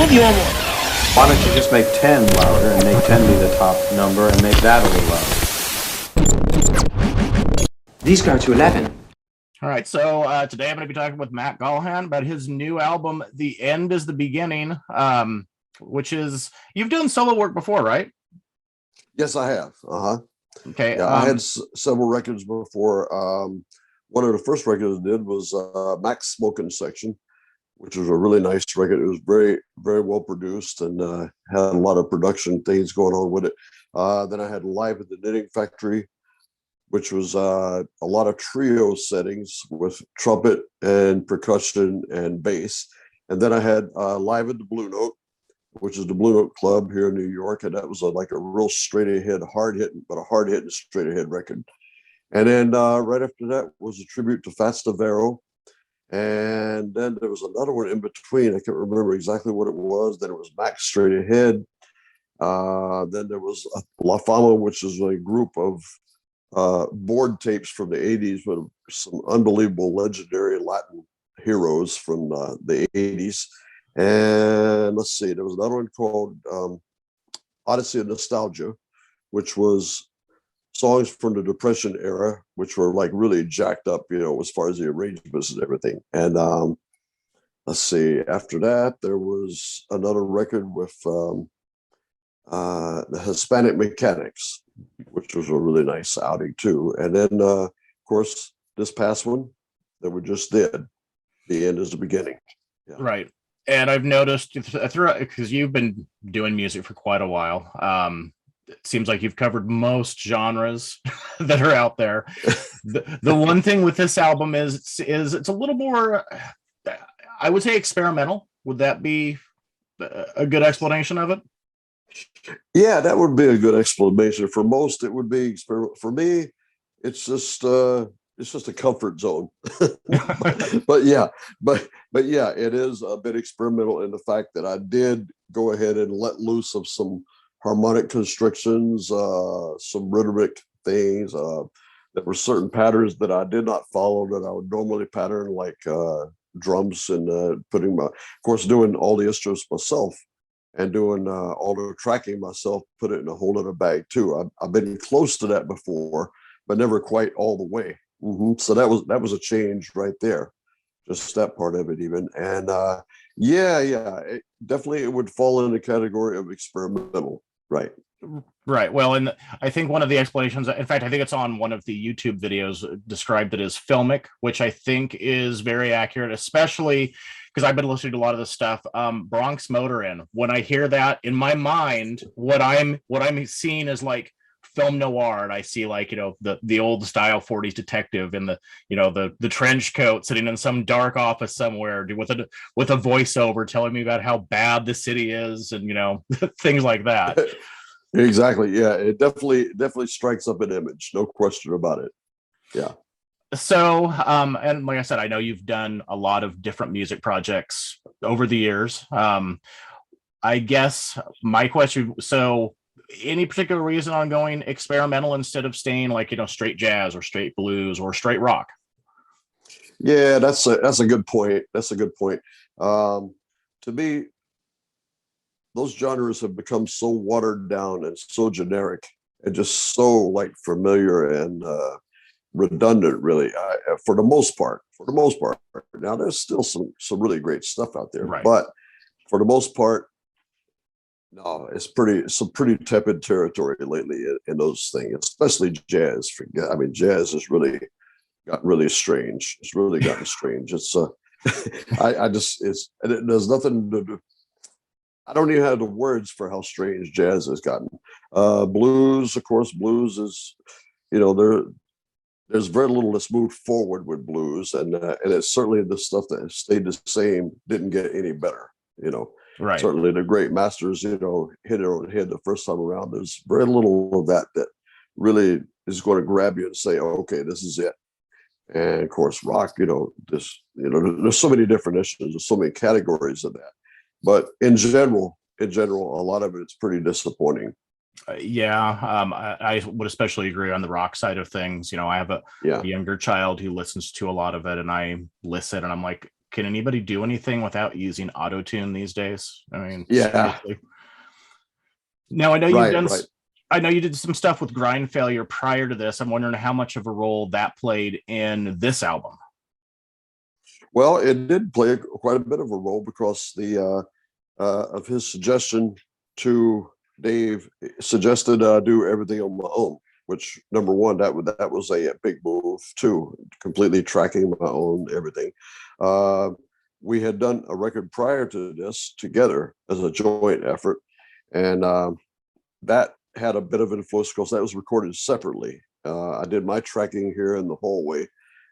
Why don't you just make 10 louder and make 10 be the top number and make that a little louder? These go to 11. All right, so today I'm going to be talking with Mac Gollehon about his new album, The End is the Beginning, which is, you've done solo work before, right? Yes, I have. Okay. Yeah, I had several records before. One of the first records I did was Mac's Smoking Section, which was a really nice record. It was very, very well produced and had a lot of production things going on with it. Then I had Live at the Knitting Factory, which was a lot of trio settings with trumpet and percussion and bass. And then I had Live at the Blue Note, which is the Blue Note Club here in New York. And that was like a real straight ahead, hard hitting, but a hard hitting straight ahead record. And then right after that was a tribute to Fats Navarro. And then there was another one in between. I can't remember exactly what it was. Then it was Mac Straight Ahead. Then there was La Fama, which is a group of board tapes from the 80s with some unbelievable legendary Latin heroes from the 80s. And let's see, there was another one called Odyssey of Nostalgia, which was songs from the Depression era, which were like really jacked up, you know, as far as the arrangements and everything. And let's see, after that, there was another record with the Hispanic Mechanics, which was a really nice outing too. And then, of course, this past one that we just did, The End is the Beginning. Yeah. Right. And I've noticed because you've been doing music for quite a while. It seems like you've covered most genres that are out there. The one thing with this album is it's a little more, I would say, experimental. Would that be a good explanation of it? Yeah, that would be a good explanation. For most, it would be experimental. For me, it's just a comfort zone. but yeah, it is a bit experimental in the fact that I did go ahead and let loose of some harmonic constrictions, some rhythmic things. There were certain patterns that I did not follow that I would normally pattern, like drums and of course, doing all the instruments myself and doing all the tracking myself, put it in a whole other bag too. I've been close to that before, but never quite all the way. So that was a change right there, just that part of it even. And definitely it would fall in the category of experimental. Right. Well, and I think one of the explanations, in fact, I think it's on one of the YouTube videos, described it as Filmic, which I think is very accurate, especially because I've been listening to a lot of this stuff. Bronx Motorin. When I hear that in my mind, what I'm seeing is like film noir, and I see, like, you know, the old style 40s detective in the, you know, the trench coat sitting in some dark office somewhere with a voiceover telling me about how bad the city is, and, you know, things like that. Exactly. Yeah, it definitely strikes up an image, no question about it. Yeah. So and like I said, I know you've done a lot of different music projects over the years. I guess my question, so any particular reason on going experimental instead of staying, like, you know, straight jazz or straight blues or straight rock? Yeah, that's a good point. That's a good point. To me, those genres have become so watered down and so generic and just so like familiar and redundant, really. For the most part. Now, there's still some really great stuff out there, right, but for the most part, no, it's some pretty tepid territory lately in those things, especially jazz. Jazz has really got really strange. It's really gotten strange. It's there's nothing to do. I don't even have the words for how strange jazz has gotten. Blues, of course, blues is, you know, there's very little that's moved forward with blues, and it's certainly the stuff that stayed the same didn't get any better, you know. Right. Certainly the great masters, you know, hit it on the head the first time around. There's very little of that really is going to grab you and say, oh, okay, this is it. And of course, rock, you know, there's so many definitions, there's so many categories of that. But in general, a lot of it's pretty disappointing. I would especially agree on the rock side of things. You know, I have a younger child who listens to a lot of it, and I listen and I'm like, can anybody do anything without using auto-tune these days? I mean, Yeah. seriously. Now I know you've Right, done right. I know you did some stuff with Grind Failure prior to this. I'm wondering how much of a role that played in this album. Well, it did play quite a bit of a role because the of his suggestion to Dave suggested do everything on my own. Which number one, that was a big move too, completely tracking my own everything. We had done a record prior to this together as a joint effort, and that had a bit of influence because that was recorded separately. I did my tracking here in the hallway,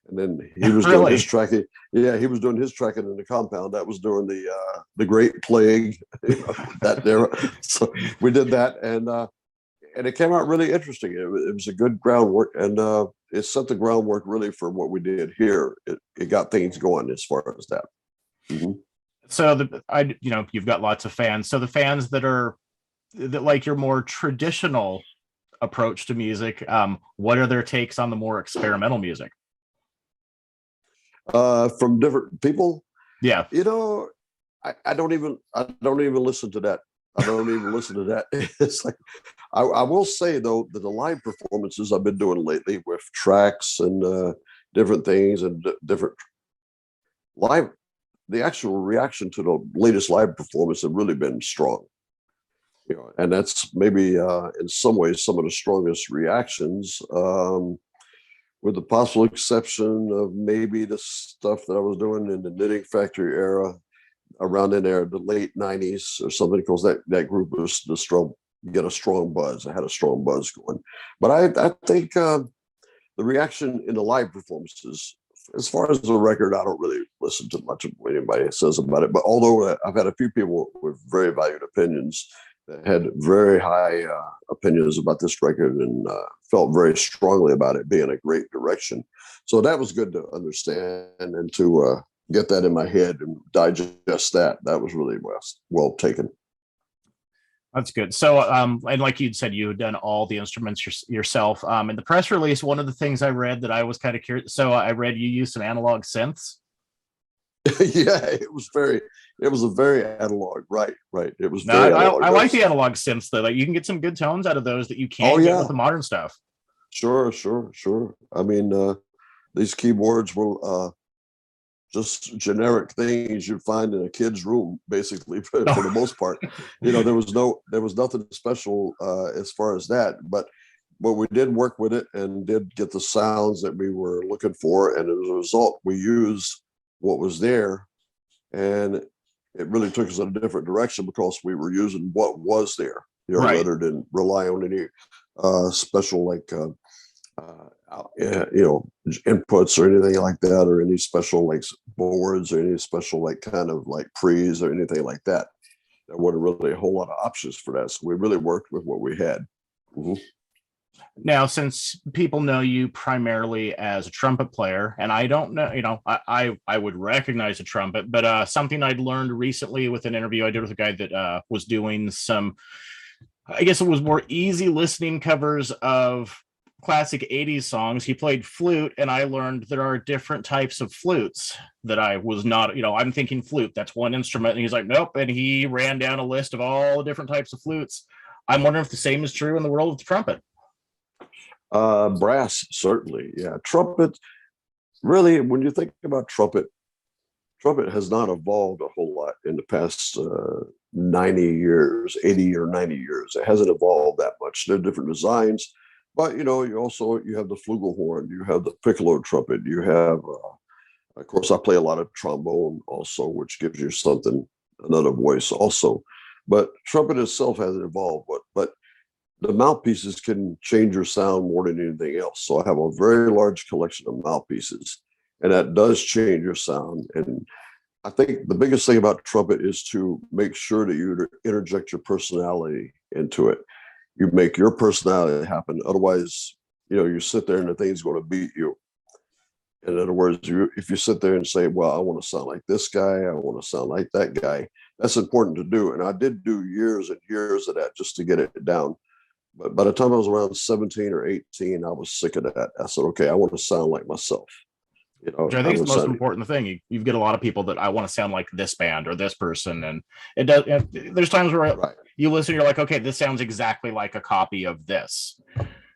and then he was doing his tracking. Yeah, he was doing his tracking in the compound. That was during the Great Plague, that era. So we did that, and it came out really interesting. It was a good groundwork, and it set the groundwork really for what we did here. It got things going as far as that. Mm-hmm. So you've got lots of fans. So the fans that like your more traditional approach to music, what are their takes on the more experimental music? From different people? Yeah. I don't even listen to that. I don't even listen to that. It's like, I will say though that the live performances I've been doing lately with tracks and different things and different live, the actual reaction to the latest live performance have really been strong. And that's maybe in some ways some of the strongest reactions, with the possible exception of maybe the stuff that I was doing in the Knitting Factory era, around in there, the late 90s or something, because that group was the strong, get a strong buzz. I had a strong buzz going. But I think the reaction in the live performances, as far as the record, I don't really listen to much of what anybody says about it. But although I've had a few people with very valued opinions that had very high opinions about this record and felt very strongly about it being a great direction. So that was good to understand and to get that in my head and digest that. That was really well taken. That's good. So, and like you'd said, you had done all the instruments yourself. In the press release, one of the things I read that I was kind of curious. So I read you used some analog synths. Yeah, it was a very analog, right. It was No, very analog. I like the analog synths though. Like you can get some good tones out of those that you can't get with the modern stuff. Sure. I mean, these keyboards were just generic things you'd find in a kid's room, basically, for the most part. There was nothing special as far as that, but we did work with it and did get the sounds that we were looking for, and as a result, we used what was there, and it really took us in a different direction because we were using what was there, right, rather than rely on any special inputs or anything like that, or any special like boards or any special like kind of like pre's or anything like that. There wasn't really a whole lot of options for that, so we really worked with what we had. Mm-hmm. Now, since people know you primarily as a trumpet player, and I don't know, I would recognize a trumpet, but something I'd learned recently with an interview I did with a guy that was doing some, I guess it was more easy listening covers of classic 80s songs. He played flute, and I learned there are different types of flutes that I was not, I'm thinking flute, that's one instrument. And he's like, nope. And he ran down a list of all the different types of flutes. I'm wondering if the same is true in the world of the trumpet. Brass, certainly. Yeah. Trumpet, really, when you think about trumpet has not evolved a whole lot in the past 90 years, 80 or 90 years. It hasn't evolved that much. There are different designs, but you have the flugelhorn, you have the piccolo trumpet, you have, of course, I play a lot of trombone also, which gives you another voice also. But trumpet itself hasn't evolved, but the mouthpieces can change your sound more than anything else. So I have a very large collection of mouthpieces, and that does change your sound. And I think the biggest thing about trumpet is to make sure that you interject your personality into it. You make your personality happen. Otherwise, you sit there and the thing's going to beat you. In other words, if you sit there and say, well, I want to sound like this guy, I want to sound like that guy, that's important to do. And I did do years and years of that just to get it down. But by the time I was around 17 or 18, I was sick of that. I said, okay, I want to sound like myself. You know, Which I I think is the would most say, important thing. You get a lot of people that I want to sound like this band or this person, and it does. There's times where right, you listen, you're like, okay, this sounds exactly like a copy of this.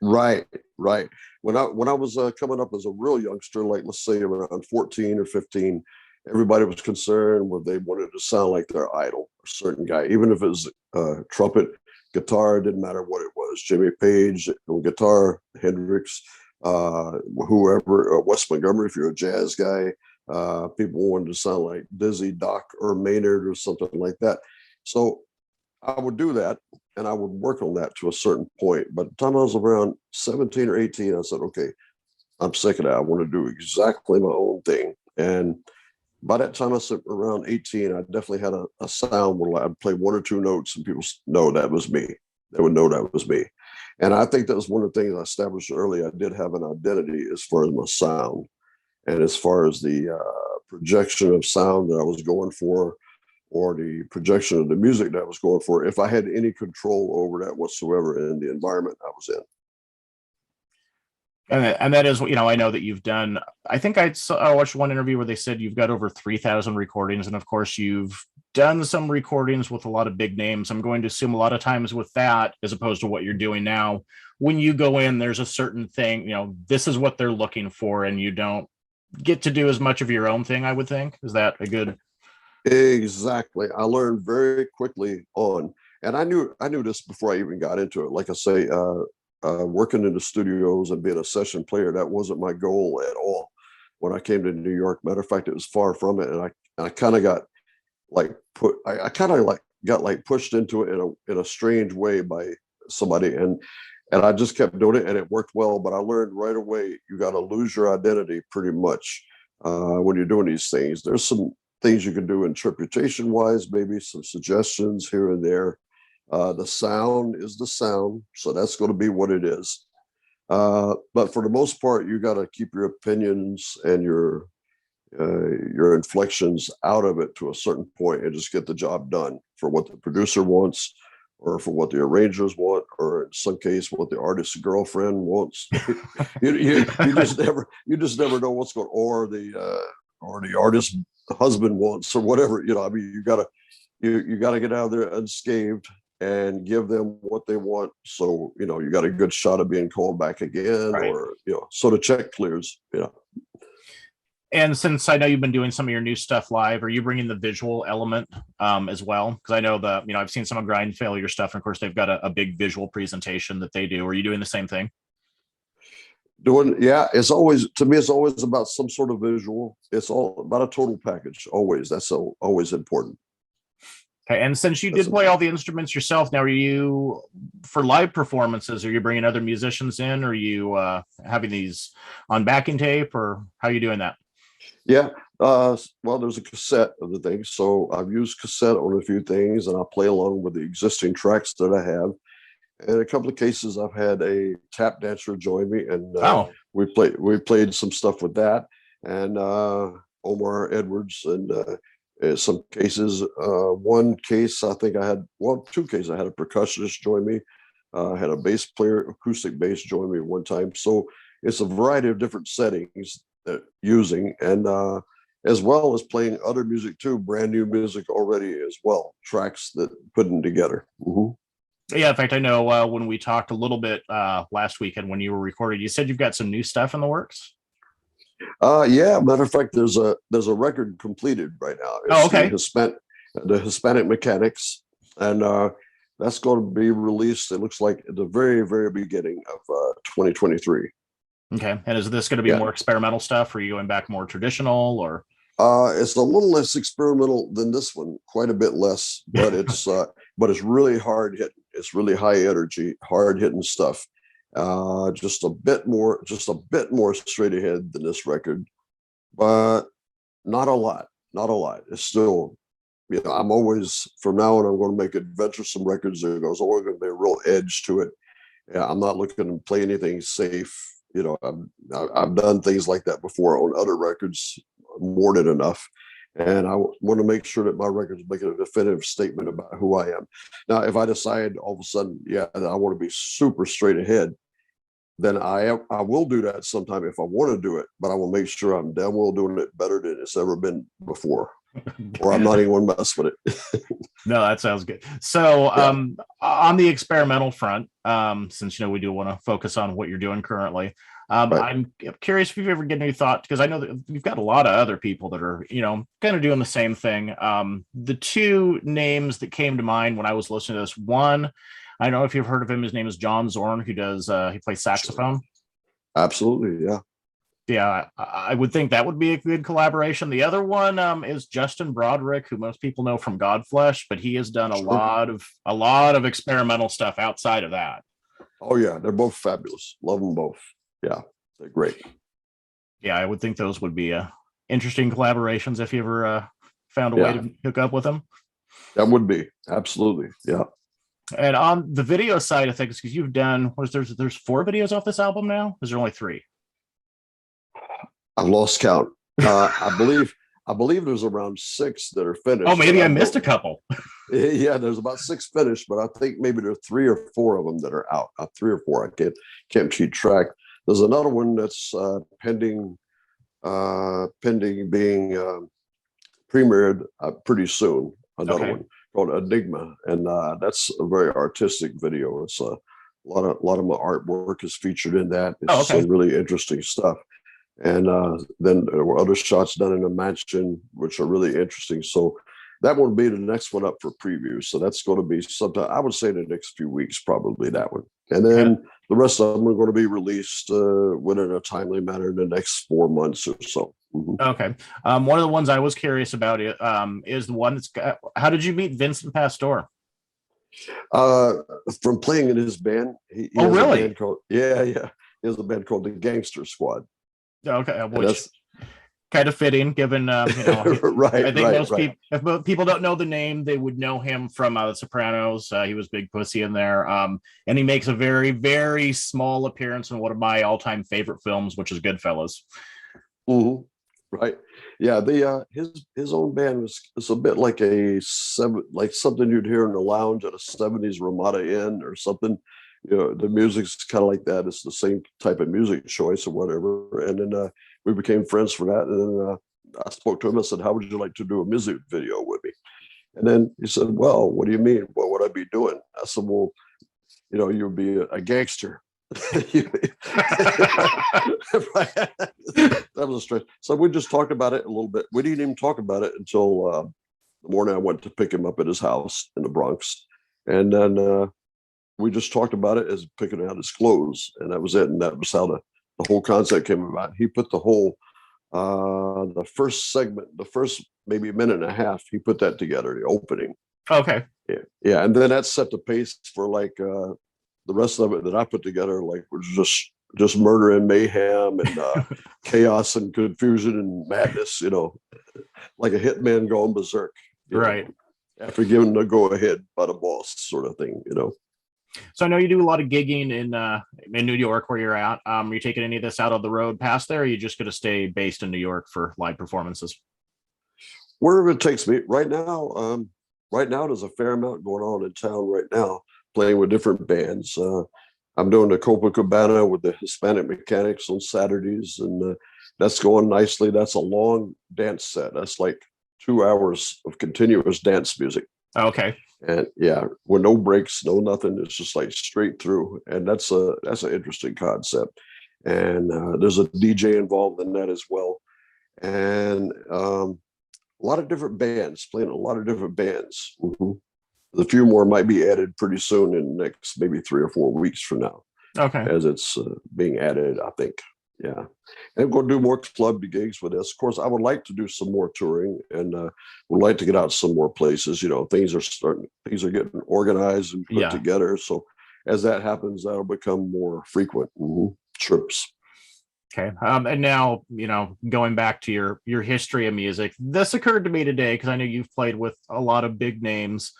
right, right. When I was coming up as a real youngster, like let's say around 14 or 15, everybody was concerned where they wanted to sound like their idol, a certain guy, even if it was trumpet, guitar, didn't matter what it was. Jimmy Page on guitar, Hendrix, whoever, Wes Montgomery, if you're a jazz guy, people wanted to sound like Dizzy, Doc, or Maynard or something like that. So I would do that and I would work on that to a certain point. By the time I was around 17 or 18, I said, okay, I'm sick of that. I want to do exactly my own thing. And by that time I was around 18, I definitely had a sound where I'd play one or two notes and people know that was me. They would know that was me. And I think that was one of the things I established early. I did have an identity as far as my sound and as far as the projection of sound that I was going for, or the projection of the music that I was going for, if I had any control over that whatsoever in the environment I was in. And that is, I know that you've done, I think I watched one interview where they said you've got over 3,000 recordings. And of course, you've done some recordings with a lot of big names. I'm going to assume a lot of times with that, as opposed to what you're doing now, when you go in, there's a certain thing, this is what they're looking for, and you don't get to do as much of your own thing, I would think. Is that a good? Exactly. I learned very quickly on, and I knew this before I even got into it. Like I say, working in the studios and being a session player, that wasn't my goal at all when I came to New York. Matter of fact, it was far from it. And I kind of got like I kind of like got like pushed into it in a strange way by somebody. And I just kept doing it and it worked well. But I learned right away, you got to lose your identity pretty much when you're doing these things. There's some things you can do interpretation wise, maybe some suggestions here and there. The sound is the sound, so that's going to be what it is. But for the most part, you got to keep your opinions and your inflections out of it to a certain point and just get the job done for what the producer wants, or for what the arrangers want, or in some case what the artist's girlfriend wants. you just never know what's going, or the artist's husband wants, or whatever. I mean, you gotta get out of there unscathed and give them what they want. So, you got a good shot of being called back again, Right. or, so the check clears. And since I know you've been doing some of your new stuff live, are you bringing the visual element as well? Because I know I've seen some of Grind Failure stuff, and of course they've got a big visual presentation that they do. Are you doing the same thing? Yeah, it's always, to me, it's always about some sort of visual. It's all about a total package. Always. That's always important. Okay. And since you did play all the instruments yourself, now are you, for live performances, are you bringing other musicians in? Or are you having these on backing tape, or how are you doing that? Yeah. Well, there's a cassette of the thing. So I've used cassette on a few things, and I play along with the existing tracks that I have. In a couple of cases, I've had a tap dancer join me, and we played some stuff with that, and Omar Edwards, and in some cases, one case I think I had, well, two cases I had a percussionist join me, I had a bass player, acoustic bass join me one time. So it's a variety of different settings that using, and as well as playing other music too, brand new music already as well, tracks that putting together. Mm-hmm. Yeah, in fact, I know when we talked a little bit last weekend when you were recording, you said you've got some new stuff in the works. Yeah, matter of fact, there's a record completed right now. It's okay. The Hispanic Mechanics, and that's going to be released. It looks like at the very, very beginning of 2023. Okay, and is this going to be more experimental stuff? Or are you going back more traditional, or? It's a little less experimental than this one, quite a bit less, but it's really hard hitting. It's really high energy, hard hitting stuff. Just a bit more straight ahead than this record, but not a lot. It's still, I'm always, from now on, I'm going to make adventuresome records. There's always going to be a real edge to it. Yeah, I'm not looking to play anything safe. I've done things like that before on other records, more than enough. And I want to make sure that my records make a definitive statement about who I am. Now, if I decide all of a sudden, I want to be super straight ahead, then I will do that sometime if I want to do it, but I will make sure I'm damn well doing it better than it's ever been before, or I'm not even going to mess with it. No, that sounds good. So, Yeah. on the experimental front, since we do want to focus on what you're doing currently, Right. I'm curious if you've ever given any thought, because I know that you've got a lot of other people that are, kind of doing the same thing. The two names that came to mind when I was listening to this, one, I don't know if you've heard of him. His name is John Zorn, who he plays saxophone. Absolutely, yeah. Yeah, I would think that would be a good collaboration. The other one is Justin Broderick, who most people know from Godflesh, but he has done a lot of experimental stuff outside of that. Oh yeah, they're both fabulous. Love them both. Yeah, they're great. Yeah, I would think those would be interesting collaborations if you ever found a way to hook up with them. That would be absolutely, yeah. And on the video side of things, because you've done, there's 4 videos off this album now? Is there only 3? I've lost count. I believe there's around 6 that are finished. Oh, maybe I missed a couple. Yeah, there's about 6 finished, but I think maybe there's 3 or 4 of them that are out. 3 or 4. I can't keep track. There's another one that's pending being premiered pretty soon. Another one called Enigma, and that's a very artistic video. It's a lot of my artwork is featured in that. It's some really interesting stuff. And then there were other shots done in a mansion, which are really interesting. So that will be the next one up for preview. So that's going to be sometime, I would say, in the next few weeks, probably that one. And then the rest of them are going to be released within a timely manner in the next 4 months or so. Mm-hmm. Okay. One of the ones I was curious about is the one that's how did you meet Vincent Pastore? From playing in his band. He has really? A band called, yeah. He has a band called the Gangster Squad. Okay, which kind of fitting, given right. I think most people, if people don't know the name, they would know him from The Sopranos. He was Big Pussy in there, and he makes a very, very small appearance in one of my all-time favorite films, which is Goodfellas. Mm-hmm. Right. Yeah. His own band was a bit like like something you'd hear in the lounge at a 70s Ramada Inn or something. The music's kind of like that. It's the same type of music choice or whatever. And then we became friends for that. And then I spoke to him. I said, "How would you like to do a music video with me?" And then he said, "Well, what do you mean? What would I be doing?" I said, "Well, you'd be a gangster." That was a stretch. So we just talked about it a little bit. We didn't even talk about it until the morning I went to pick him up at his house in the Bronx. And then we just talked about it as picking out his clothes, and that was it. And that was how the whole concept came about. He put the whole the first segment, the first maybe minute and a half, he put that together, the opening. Okay. Yeah. And then that set the pace for like the rest of it that I put together, like, was just murder and mayhem and chaos and confusion and madness, like a hitman going berserk. Right. After giving the go ahead by the boss, sort of thing, So I know you do a lot of gigging in New York where you're at. Are you taking any of this out on the road past there, or are you just going to stay based in New York for live performances? Wherever it takes me. Right now, there's a fair amount going on in town right now, playing with different bands. I'm doing the Copacabana with the Hispanic Mechanics on Saturdays, and that's going nicely. That's a long dance set. That's like 2 hours of continuous dance music. Okay. And yeah, with no breaks, no nothing. It's just like straight through, and that's an interesting concept. And there's a DJ involved in that as well, and a lot of different bands playing a lot of different bands. Mm-hmm. A few more might be added pretty soon in the next maybe 3 or 4 weeks from now. Okay. As it's being added, I think. Yeah. And I'm going to do more club gigs with this. Of course, I would like to do some more touring, and would like to get out some more places. Things are getting organized and put together. So as that happens, that'll become more frequent trips. Okay. And now, going back to your history of music, this occurred to me today because I know you've played with a lot of big names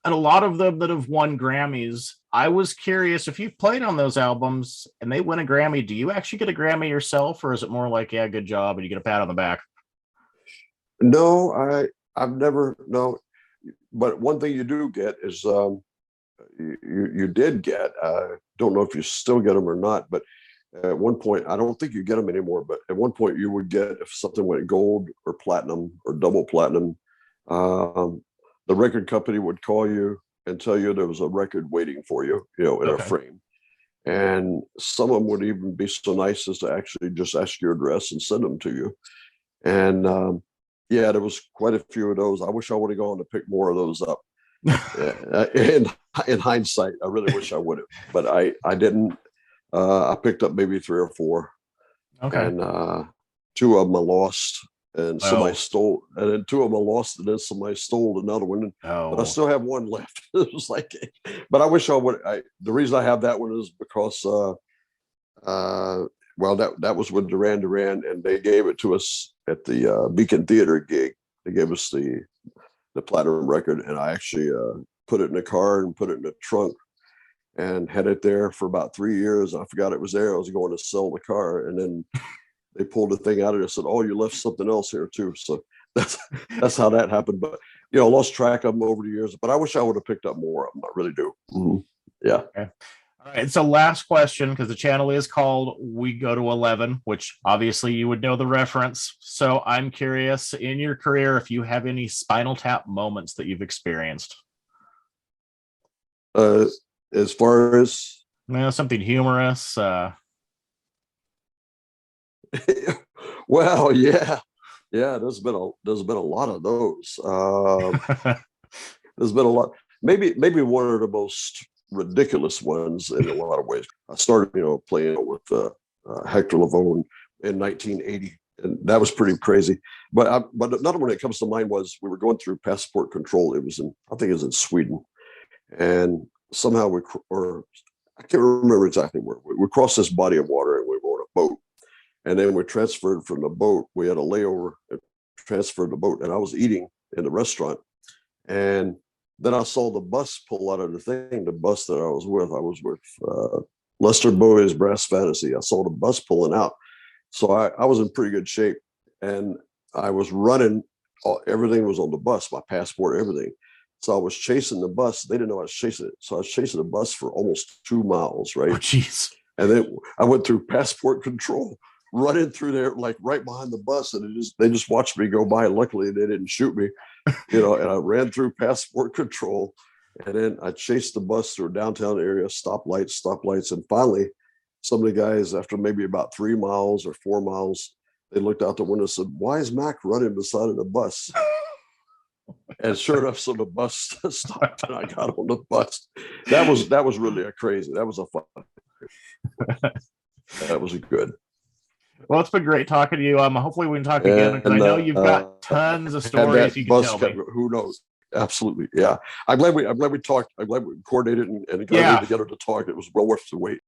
and a lot of them that have won Grammys. I was curious, if you've played on those albums and they win a Grammy, do you actually get a Grammy yourself, or is it more like, yeah, good job, and you get a pat on the back? No, I've never, no. But one thing you do get is you did get, don't know if you still get them or not, but at one point, I don't think you get them anymore, but at one point you would get, if something went gold or platinum or double platinum, the record company would call you and tell you there was a record waiting for you, in a frame. And some of them would even be so nice as to actually just ask your address and send them to you. And yeah, there was quite a few of those. I wish I would have gone to pick more of those up. In hindsight, I really wish I would have, but I didn't. I picked up maybe 3 or 4. Okay. And 2 of them I lost, and somebody stole, and then 2 of them I lost, and then somebody stole another one. But I still have 1 left. It was like, but I wish I would. The reason I have that one is because, well, that was with Duran Duran, and they gave it to us at the Beacon Theater gig. They gave us the platinum record, and I actually put it in the car and put it in the trunk and had it there for about 3 years. I forgot it was there. I was going to sell the car, and then they pulled the thing out of it and said, "Oh, you left something else here too." So that's how that happened. But I lost track of them over the years. But I wish I would have picked up more of them. I really do. Mm-hmm. Yeah. Okay. All right. So last question, because the channel is called We Go to 11, which obviously you would know the reference. So I'm curious, in your career, if you have any Spinal Tap moments that you've experienced. As far as something humorous. Well, yeah. There's been a lot of those. There's been a lot. Maybe one of the most ridiculous ones in a lot of ways. I started, playing with Hector Lavoe in 1980, and that was pretty crazy. But another one that comes to mind was we were going through passport control. I think it was in Sweden, and somehow I can't remember exactly where we crossed this body of water, and we were on a boat, and then we transferred from the boat. We had a layover and transferred the boat, and I was eating in the restaurant, and then I saw the bus pull out of the thing. The bus that I was with Lester Bowie's Brass Fantasy. I saw the bus pulling out, so I was in pretty good shape, and I was running. Everything was on the bus, my passport, everything. So I was chasing the bus. They didn't know I was chasing it. So I was chasing the bus for almost 2 miles, right? Oh, jeez. And then I went through passport control, running through there, like right behind the bus. And they just watched me go by. Luckily, they didn't shoot me, and I ran through passport control. And then I chased the bus through a downtown area, stoplights. And finally, some of the guys, after maybe about 3 miles or 4 miles, they looked out the window and said, "Why is Mac running beside of the bus?" And sure enough, so the bus stopped, and I got on the bus. That was really crazy. That was a fun. That was good. Well, it's been great talking to you. Hopefully we can talk again, because I know you've got tons of stories you can tell me. Who knows? Absolutely, yeah. I'm glad we talked. I'm glad we coordinated and got together to talk. It was well worth the wait.